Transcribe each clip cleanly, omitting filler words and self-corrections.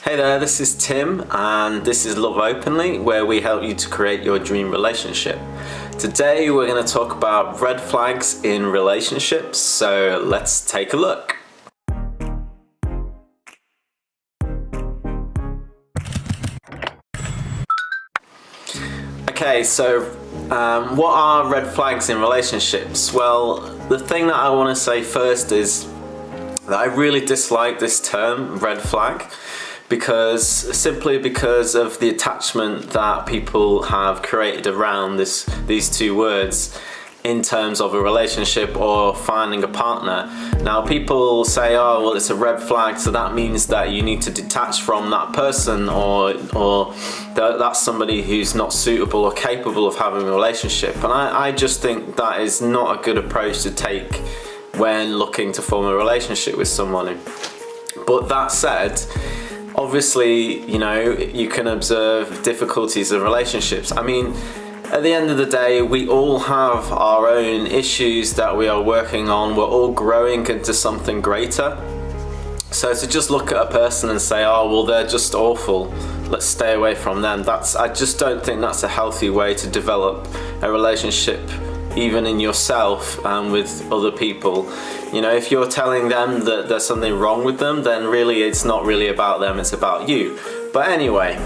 Hey there, this is Tim and this is Love Openly, where we help you to create your dream relationship. Today we're going to talk about red flags in relationships, so let's take a look. Okay, so what are red flags in relationships? Well, the thing that I want to say first is that I really dislike this term, red flag, simply because of the attachment that people have created around these two words in terms of a relationship or finding a partner. Now people say, oh well, it's a red flag, so that means that you need to detach from that person, or that's somebody who's not suitable or capable of having a relationship. And I just think that is not a good approach to take when looking to form a relationship with someone. But that said, obviously, you know, you can observe difficulties of relationships. I mean, at the end of the day, we all have our own issues that we are working on. We're all growing into something greater. So to just look at a person and say, oh, well, they're just awful, let's stay away from them, I just don't think that's a healthy way to develop a relationship, even in yourself and with other people. You know, if you're telling them that there's something wrong with them, then really it's not really about them, it's about you. But anyway,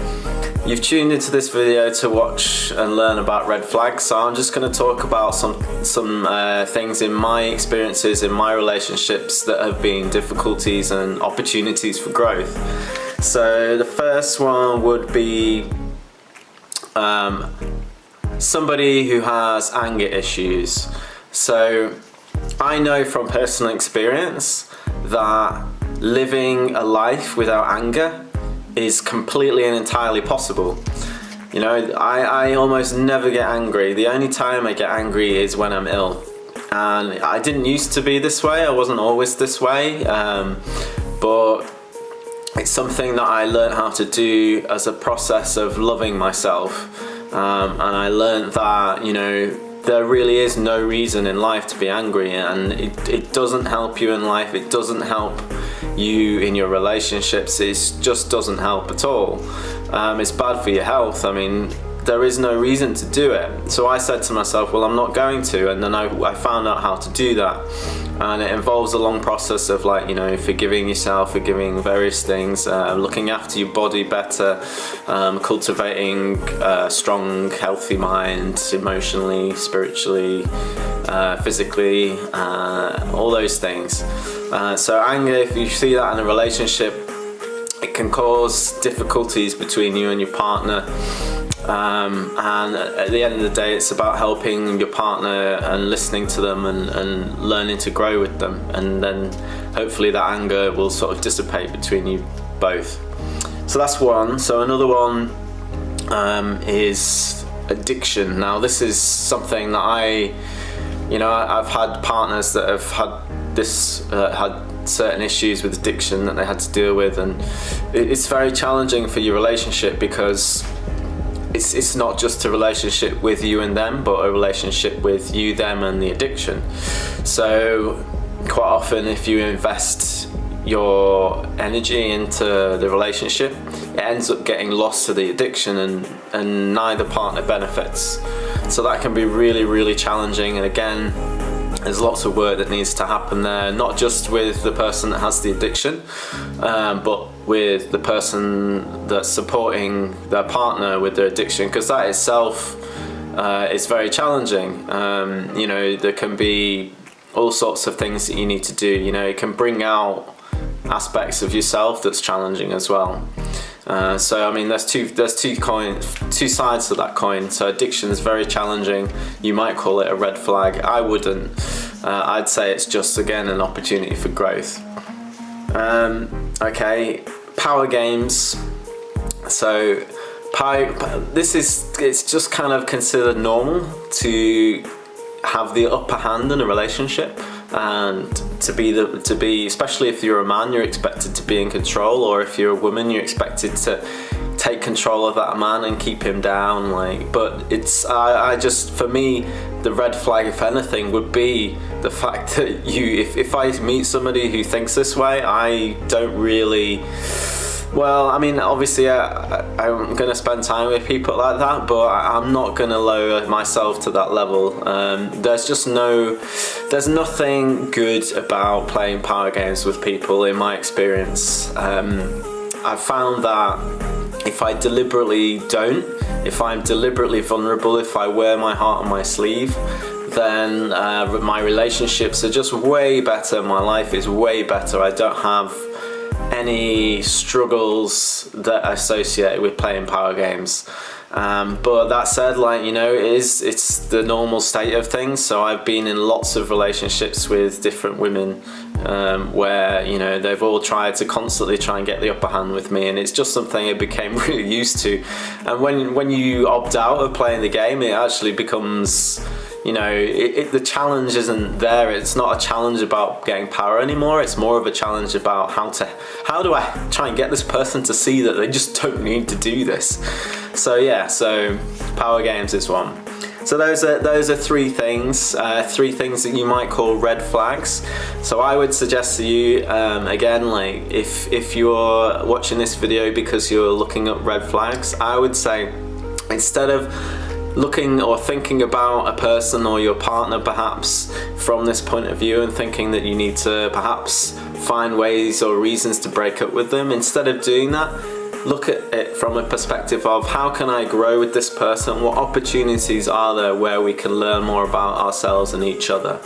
you've tuned into this video to watch and learn about red flags, so I'm just going to talk about some things in my experiences in my relationships that have been difficulties and opportunities for growth. So the first one would be somebody who has anger issues. So I know from personal experience that living a life without anger is completely and entirely possible. You know, I almost never get angry. The only time I get angry is when I'm ill. And I didn't used to be this way, I wasn't always this way, but it's something that I learned how to do as a process of loving myself. And I learned that, you know, there really is no reason in life to be angry, and it doesn't help you in life, it doesn't help you in your relationships, it just doesn't help at all. It's bad for your health. I mean, there is no reason to do it. So I said to myself, well, I'm not going to, and then I found out how to do that. And it involves a long process of, like, you know, forgiving yourself, forgiving various things, looking after your body better, cultivating a strong, healthy mind, emotionally, spiritually, physically, all those things. So anger, if you see that in a relationship, it can cause difficulties between you and your partner. And at the end of the day, it's about helping your partner and listening to them and learning to grow with them, and then hopefully that anger will sort of dissipate between you both. So that's one. So another one is addiction. Now this is something that I've had partners that have had had certain issues with addiction that they had to deal with, and it's very challenging for your relationship because it's not just a relationship with you and them, but a relationship with you, them, and the addiction. So quite often, if you invest your energy into the relationship, it ends up getting lost to the addiction, and neither partner benefits. So that can be really, really challenging. And again, there's lots of work that needs to happen there, not just with the person that has the addiction, but with the person that's supporting their partner with their addiction, because that itself is very challenging. You know, there can be all sorts of things that you need to do. You know, it can bring out aspects of yourself that's challenging as well. So I mean, there's two sides to that coin. So addiction is very challenging. You might call it a red flag. I wouldn't. I'd say it's just, again, an opportunity for growth. Okay, power games. So it's just kind of considered normal to have the upper hand in a relationship, and to be, especially if you're a man, you're expected to be in control, or if you're a woman, you're expected to take control of that man and keep him down. But it's for me, the red flag, if anything, would be the fact that if I meet somebody who thinks this way, I don't really Well, I mean, obviously, I'm going to spend time with people like that, but I'm not going to lower myself to that level. There's nothing good about playing power games with people, in my experience. I've found that if I'm deliberately vulnerable, if I wear my heart on my sleeve, then my relationships are just way better. My life is way better. I don't have any struggles that are associated with playing power games. But that said, like, you know, it's the normal state of things. So I've been in lots of relationships with different women where, you know, they've all tried to constantly try and get the upper hand with me, and it's just something I became really used to. And when you opt out of playing the game, it actually becomes, you know, the challenge isn't there. It's not a challenge about getting power anymore. It's more of a challenge about how do I try and get this person to see that they just don't need to do this. So yeah, so power games is one. So those are three things that you might call red flags. So I would suggest to you, again, like if you're watching this video because you're looking up red flags, I would say, instead of looking or thinking about a person or your partner perhaps from this point of view and thinking that you need to perhaps find ways or reasons to break up with them, instead of doing that, look at it from a perspective of, how can I grow with this person? What opportunities are there where we can learn more about ourselves and each other?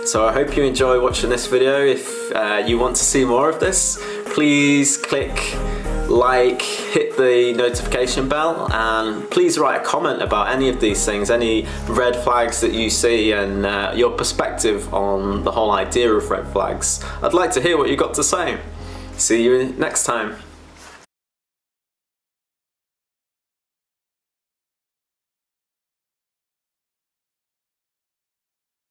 So I hope you enjoy watching this video. If you want to see more of this, please click like, hit the notification bell, and please write a comment about any of these things, any red flags that you see, and your perspective on the whole idea of red flags. I'd like to hear what you got to say. See you next time.